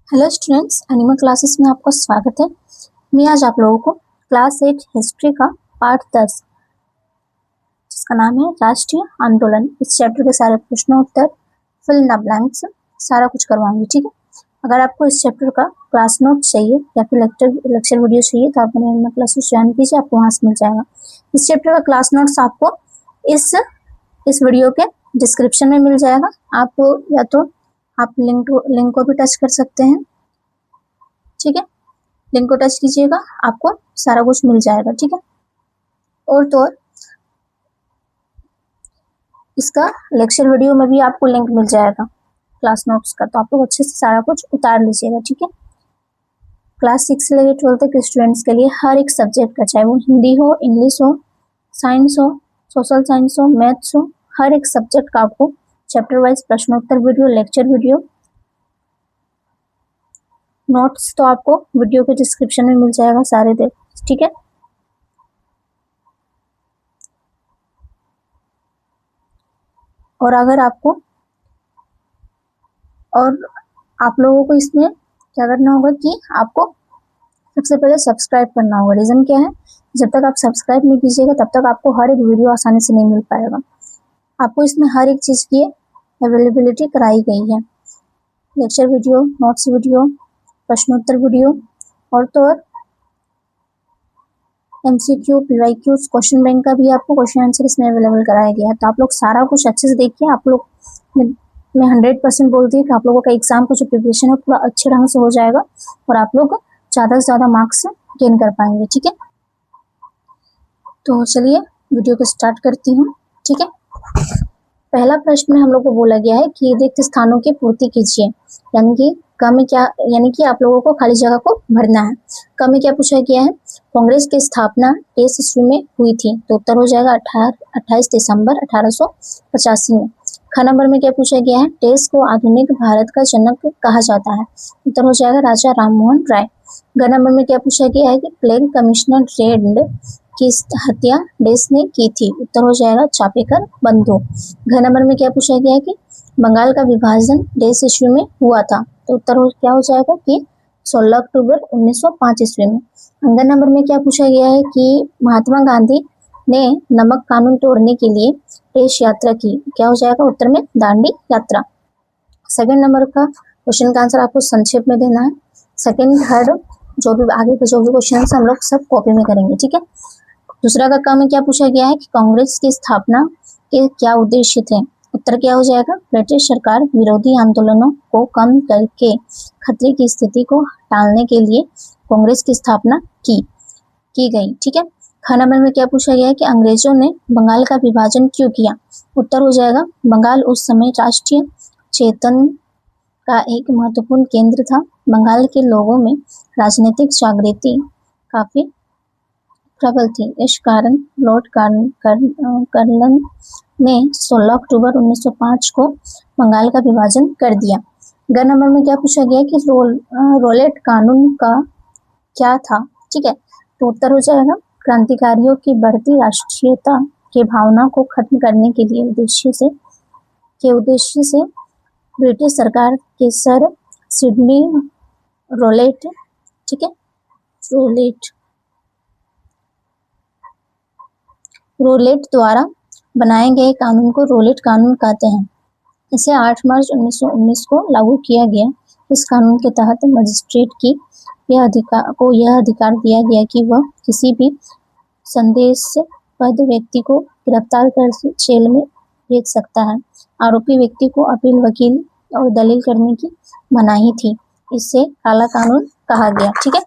Hello students, animal classes में आपका स्वागत है। मैं आज आप लोगों को क्लास 8 हिस्ट्री का पार्ट 10 जिसका नाम है राष्ट्रीय आंदोलन, इस चैप्टर के सारे प्रश्नों उत्तर, फिल इन द ब्लैंक्स, सारा कुछ करवाऊंगी। ठीक है। अगर आपको इस चैप्टर का क्लास नोट चाहिए या फिर लेक्चर वीडियो चाहिए तो आप मेरे एनिमल क्लासेस ज्वाइन कीजिए, आपको वहाँ से मिल जाएगा। इस चैप्टर का क्लास नोट्स आपको इस वीडियो के डिस्क्रिप्शन में मिल जाएगा। आप या तो आप लिंक को भी टच कर सकते हैं। ठीक है, लिंक को टच कीजिएगा, आपको सारा कुछ मिल जाएगा। ठीक है। और तो और इसका लेक्चर वीडियो में भी आपको लिंक मिल जाएगा क्लास नोट्स का, तो आप लोग अच्छे से सारा कुछ उतार लीजिएगा। ठीक है। क्लास 6 से लेकर 12 तक के स्टूडेंट्स के लिए हर एक सब्जेक्ट का, चाहे वो हिंदी हो, इंग्लिश हो, साइंस हो, सोशल साइंस हो, मैथ्स हो, हर एक सब्जेक्ट का आपको चैप्टर वाइज प्रश्नोत्तर वीडियो, लेक्चर वीडियो, नोट्स तो आपको वीडियो के डिस्क्रिप्शन में मिल जाएगा सारे देख। ठीक है। और अगर आपको और आप लोगों को इसमें क्या करना होगा कि आपको सबसे पहले सब्सक्राइब करना होगा। रीज़न क्या है, जब तक आप सब्सक्राइब नहीं कीजिएगा तब तक आपको हर एक वीडियो आसानी से नहीं मिल पाएगा। आपको इसमें हर एक चीज़ की अवेलेबिलिटी कराई गई है, लेक्चर वीडियो, नोट्स वीडियो, प्रश्नोत्तर वीडियो, और तो और MCQ, PYQ, क्वेश्चन बैंक का भी आपको क्वेश्चन आंसर इसमें अवेलेबल कराया गया है। तो आप लोग सारा कुछ अच्छे से देखिए। आप लोग मैं 100% बोलती हूँ कि आप लोगों का एग्जाम का जो प्रिपरेशन है पूरा अच्छे ढंग से हो जाएगा और आप लोग ज़्यादा से ज़्यादा मार्क्स गेन कर पाएंगे। ठीक है। तो चलिए वीडियो को स्टार्ट करती हूँ। ठीक है। पहला प्रश्न में हम लोग को बोला गया है कि रिक्त स्थानों की पूर्ति कीजिए, यानी कि क में क्या, यानी कि आप लोगों को खाली जगह को भरना है। क में क्या पूछा गया है, कांग्रेस की स्थापना किस ईस्वी में हुई थी, तो उत्तर हो जाएगा 28 दिसंबर 1885 में। ख नंबर में क्या पूछा गया है, टेस को आधुनिक भारत का जनक कहा जाता है, उत्तर हो जाएगा राजा राममोहन राय। ग नंबर में क्या पूछा गया है कि प्लेग कमिश्नर रेड की हत्या डेस ने की थी, उत्तर हो जाएगा चापेकर बंधु। घ नंबर में क्या पूछा गया है कि बंगाल का विभाजन डेस ईस्वी में हुआ था, तो उत्तर क्या हो जाएगा कि 16 अक्टूबर 1905 ईस्वी में। अंग नंबर में क्या पूछा गया है कि महात्मा गांधी ने नमक कानून तोड़ने के लिए देश यात्रा की, क्या हो जाएगा उत्तर में दांडी यात्रा। सेकंड नंबर का क्वेश्चन का आंसर आपको संक्षेप में देना है। सेकंड थर्ड जो भी आगे के जो भी क्वेश्चन हम लोग सब कॉपी में करेंगे। ठीक है। दूसरा का क में क्या पूछा गया है कि कांग्रेस की स्थापना के क्या उद्देश्य थे, उत्तर क्या हो जाएगा, ब्रिटिश सरकार विरोधी आंदोलनों को कम करके खतरे की स्थिति को टालने के लिए कांग्रेस की स्थापना की गई। ठीक है। ख नंबर में क्या पूछा गया है कि अंग्रेजों ने बंगाल का विभाजन क्यों किया, उत्तर हो जाएगा बंगाल उस समय राष्ट्रीय चेतन का एक महत्वपूर्ण केंद्र था। बंगाल के लोगों में राजनीतिक जागृति काफी प्रबल थी, इस कारण लॉर्ड कर्नल ने 16 अक्टूबर 1905 को बंगाल का विभाजन कर दिया। ग नंबर में क्या पूछा गया कि रोलेट कानून का क्या था। ठीक है। तो उत्तर हो जाएगा क्रांतिकारियों की बढ़ती राष्ट्रीयता की भावना को खत्म करने के लिए उद्देश्य से ब्रिटिश सरकार के सर सिडनी रोलेट, ठीक है, रोलेट द्वारा बनाए गए कानून को रोलेट कानून कहते हैं। इसे 8 मार्च 1919 को लागू किया गया। इस कानून के तहत मजिस्ट्रेट की यह अधिकार दिया गया कि वह किसी भी संदेशबद्ध व्यक्ति को गिरफ्तार कर जेल में भेज सकता है। आरोपी व्यक्ति को अपील, वकील और दलील करने की मनाही थी। इससे काला कानून कहा गया। ठीक है।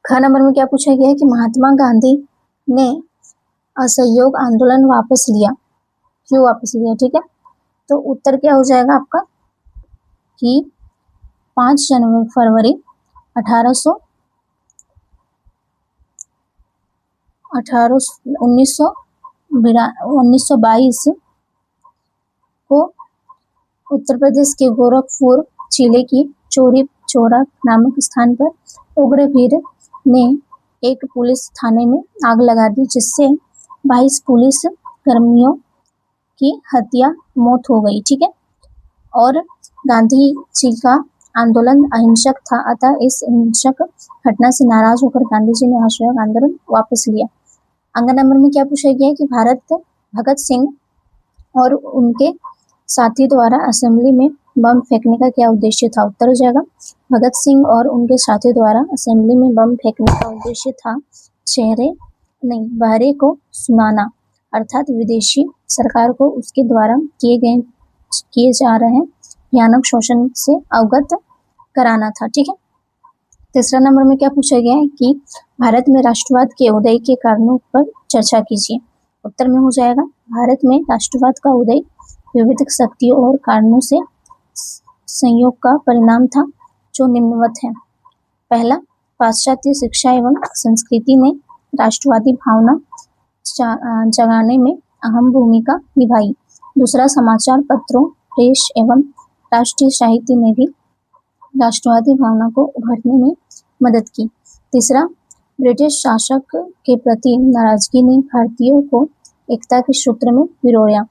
ख नंबर में क्या पूछा गया है कि महात्मा गांधी ने असहयोग आंदोलन वापस लिया, क्यों वापस लिया। ठीक है। तो उत्तर क्या हो जाएगा आपका कि 5 फरवरी 1922 को उत्तर प्रदेश के गोरखपुर जिले की चोरी चौरा नामक स्थान पर उग्रवीर ने एक पुलिस थाने में आग लगा दी, जिससे 22 पुलिस कर्मियों की मौत हो गई। ठीक है। और गांधी जी का आंदोलन अहिंसक था, अतः इस हिंसक घटना से नाराज होकर गांधी जी ने असहयोग आंदोलन वापस लिया। अगले नंबर में क्या पूछा गया है कि भगत सिंह और उनके साथी द्वारा असेंबली में बम फेंकने का क्या उद्देश्य था? उत्तर हो जाएगा भगत सिंह और उनके साथी द्वारा असेंबली में बम फेंकने का उद्देश्य था बहरे को सुनाना, अर्थात विदेशी सरकार को उसके द्वारा किए जा रहे भयानक शोषण से अवगत कराना था। ठीक है। तीसरा नंबर में क्या पूछा गया है कि भारत में राष्ट्रवाद के उदय के कारणों पर चर्चा कीजिए। उत्तर में हो जाएगा भारत में राष्ट्रवाद का उदय विविध शक्तियों और कारणों से संयोग का परिणाम था, जो निम्नवत है। पहला, पाश्चात्य शिक्षा एवं संस्कृति ने राष्ट्रवादी भावना जगाने में अहम भूमिका निभाई। दूसरा, समाचार पत्रों, प्रेस एवं राष्ट्रीय साहित्य ने भी राष्ट्रवादी भावना को उभरने में मदद की। तीसरा, ब्रिटिश शासक के प्रति नाराजगी ने भारतीयों को एकता के सूत्र में पिरोया।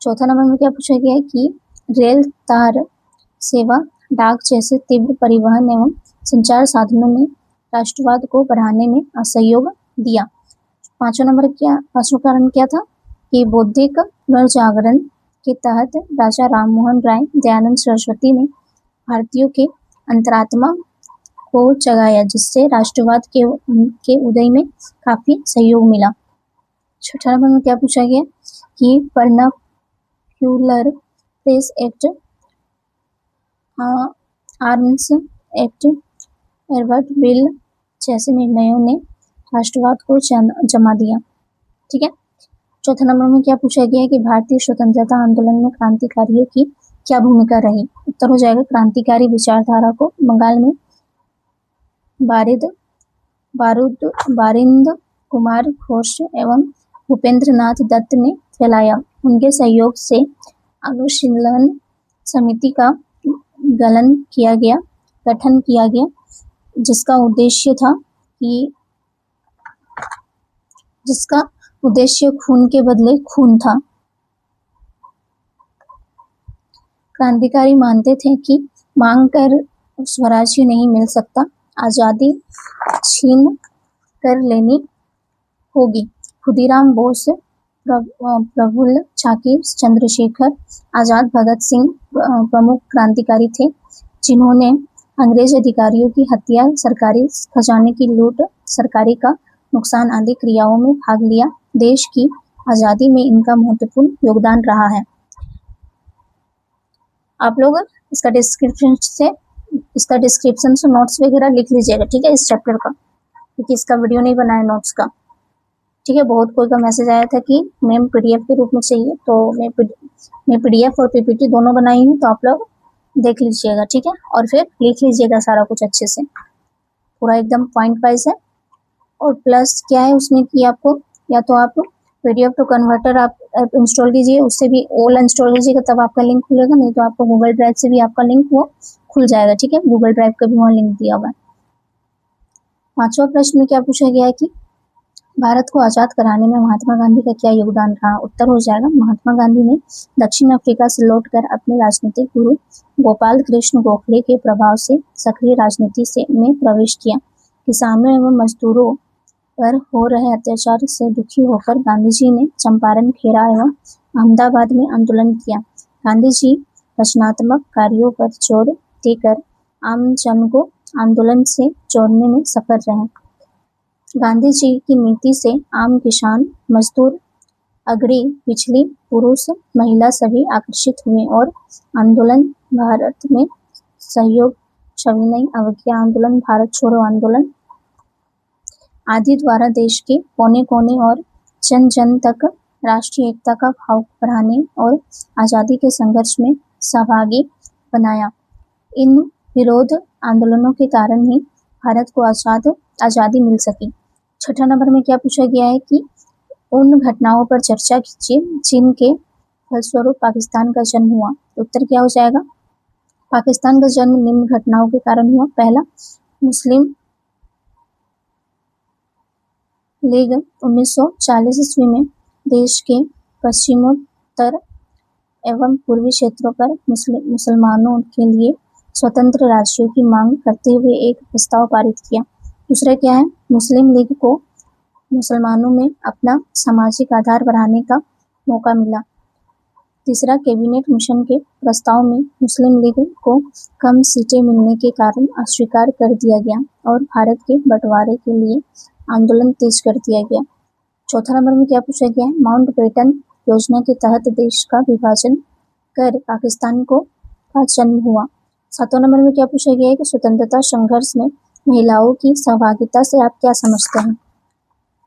चौथा नंबर में क्या पूछा गया है कि रेल, तार सेवा, डाक जैसे तीव्र परिवहन एवं संचार साधनों ने राष्ट्रवाद को बढ़ाने में असहयोग दिया। पांचवा कारण क्या था कि बौद्धिक पुनर्जागरण के तहत राजा राममोहन राय, दयानंद सरस्वती ने भारतीयों के अंतरात्मा को जगाया, जिससे राष्ट्रवाद के उदय में काफी सहयोग मिला। छठा नंबर में क्या पूछा गया कि vernacular press act, arms act, Edward bill जैसे निर्णयों ने राष्ट्रवाद को जमा दिया। ठीक है। चौथा नंबर में क्या पूछा गया है कि भारतीय स्वतंत्रता आंदोलन में क्रांतिकारियों की क्या भूमिका रही? उत्तर हो जाएगा क्रांतिकारी विचारधारा को बंगाल में बारिंद कुमार घोष एवं भूपेंद्र नाथ दत्त ने फैलाया। उनके सहयोग से अनुशीलन समिति का गठन किया गया, जिसका उद्देश्य खून के बदले खून था। क्रांतिकारी मानते थे कि मांग कर स्वराज्य नहीं मिल सकता, आजादी छीन कर लेनी होगी। खुदीराम बोस, प्रफुल्ल चाकी, चंद्रशेखर आजाद, भगत सिंह प्रमुख क्रांतिकारी थे, जिन्होंने अंग्रेज अधिकारियों की हत्या, सरकारी खजाने की लूट, सरकारी का नुकसान आदि क्रियाओं में भाग लिया। देश की आजादी में इनका महत्वपूर्ण योगदान रहा है। आप लोग इसका डिस्क्रिप्शन से नोट्स वगैरह लिख लीजिएगा। ठीक है, इस चैप्टर का, क्योंकि इसका वीडियो नहीं बनाया नोट्स का। ठीक है। बहुत कोई का मैसेज आया था कि मैम पीडीएफ के रूप में चाहिए, तो मैं पीडीएफ और पीपीटी दोनों बनाई हूँ, तो आप लोग देख लीजिएगा। ठीक है, और फिर लिख लीजिएगा सारा कुछ अच्छे से, पूरा एकदम पॉइंट वाइज है। और प्लस क्या है उसमें कि आपको या तो आप पीडीएफ टू कन्वर्टर आप इंस्टॉल कीजिए, उससे भी ओल इंस्टॉल कीजिएगा, तब आपका लिंक खुलेगा। नहीं तो आपको गूगल ड्राइव से भी आपका लिंक वो खुल जाएगा। ठीक है, गूगल ड्राइव का भी वहाँ लिंक दिया हुआ है। पांचवा प्रश्न में क्या पूछा गया है कि भारत को आजाद कराने में महात्मा गांधी का क्या योगदान रहा? उत्तर हो जाएगा महात्मा गांधी ने दक्षिण अफ्रीका से लौटकर अपने राजनीतिक गुरु गोपाल कृष्ण गोखले के प्रभाव से सक्रिय राजनीति में प्रवेश किया। किसानों एवं मजदूरों पर हो रहे अत्याचार से दुखी होकर गांधी जी ने चंपारण, खेड़ा एवं अहमदाबाद में आंदोलन किया। गांधी जी रचनात्मक कार्यों पर जोर देकर आम जन को आंदोलन से जोड़ने में सफल रहे। गांधी जी की नीति से आम किसान, मजदूर, अगड़ी, पिछली, पुरुष, महिला सभी आकर्षित हुए और आंदोलन भारत में सहयोग, सविनय अवज्ञा आंदोलन, भारत छोड़ो आंदोलन आदि द्वारा देश के कोने कोने और जन जन तक राष्ट्रीय एकता का भाव बढ़ाने और आजादी के संघर्ष में सहभागी बनाया। इन विरोध आंदोलनों के कारण ही भारत को आजादी मिल सकी। छठा नंबर में क्या पूछा गया है कि उन घटनाओं पर चर्चा कीजिए जिनके फलस्वरूप पाकिस्तान का जन्म हुआ। उत्तर क्या हो जाएगा? पाकिस्तान का जन्म निम्न घटनाओं के कारण हुआ। पहला, मुस्लिम लीग 1940 ईस्वी में देश के पश्चिमोत्तर एवं पूर्वी क्षेत्रों पर मुसलमानों के लिए स्वतंत्र राज्यों की मांग करते हुए एक प्रस्ताव पारित किया। दूसरा क्या है, मुस्लिम लीग को मुसलमानों में अपना सामाजिक आधार बढ़ाने का मौका मिला। तीसरा, कैबिनेट मिशन के प्रस्ताव में मुस्लिम लीग को कम सीटें मिलने के कारण अस्वीकार कर दिया गया और भारत के बंटवारे के लिए आंदोलन तेज कर दिया गया। चौथा नंबर में क्या पूछा गया है, माउंटबेटन योजना के तहत देश का विभाजन कर पाकिस्तान का जन्म हुआ। सातवां नंबर में क्या पूछा गया है कि स्वतंत्रता संघर्ष में महिलाओं की सहभागिता से आप क्या समझते हैं।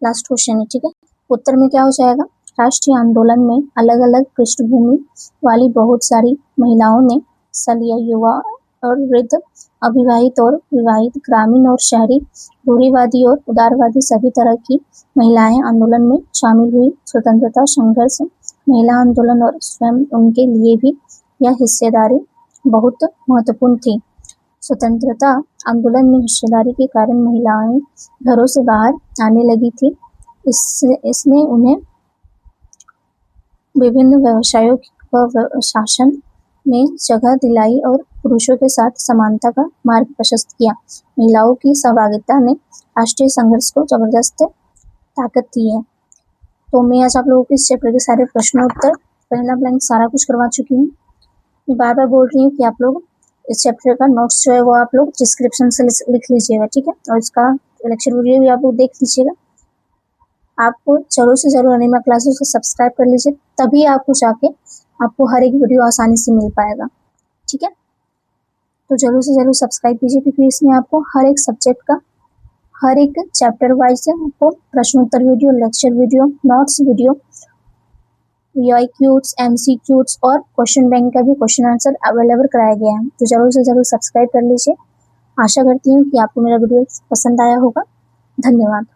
लास्ट क्वेश्चन है, ठीक है। उत्तर में क्या हो जाएगा, राष्ट्रीय आंदोलन में अलग अलग पृष्ठभूमि वाली बहुत सारी महिलाओं ने हिस्सा लिया। युवा और वृद्ध, अविवाहित और विवाहित, ग्रामीण और शहरी, रूढ़िवादी और उदारवादी, सभी तरह की महिलाएं आंदोलन में शामिल हुई। स्वतंत्रता संघर्ष, महिला आंदोलन और स्वयं उनके लिए भी यह हिस्सेदारी बहुत महत्वपूर्ण थी। स्वतंत्रता आंदोलन में हिस्सेदारी के कारण महिलाएं घरों से बाहर आने लगी थी। इसने उन्हें विभिन्न व्यवसायों व शासन में जगह दिलाई और पुरुषों के साथ समानता का मार्ग प्रशस्त किया। महिलाओं की सहभागिता ने राष्ट्रीय संघर्ष को जबरदस्त ताकत दी है। तो मैं आज आप लोगों को इस चैप्टर के सारे प्रश्नोत्तर, पहला ब्लैंक सारा कुछ करवा चुकी हूँ। मैं बार बार बोल रही हूँ कि आप लोग इस चैप्टर का नोट्स जो है वो आप लोग डिस्क्रिप्शन से लिख लीजिएगा, ठीक है। और इसका लेक्चर वीडियो भी आप लोग देख लीजिएगा। आपको जरूर से जरूर अनिमा क्लासेस को सब्सक्राइब कर लीजिए, तभी आपको जाके आपको हर एक वीडियो आसानी से मिल पाएगा, ठीक है। तो जरूर से जरूर सब्सक्राइब कीजिए, क्योंकि इसमें आपको हर एक सब्जेक्ट का, हर एक चैप्टर वाइज आपको प्रश्नोत्तर video, lecture video, notes video, VIQs, MCQs और क्वेश्चन बैंक का भी क्वेश्चन आंसर अवेलेबल कराया गया है। तो जरूर से जरूर सब्सक्राइब कर लीजिए। आशा करती हूँ कि आपको मेरा वीडियो पसंद आया होगा। धन्यवाद।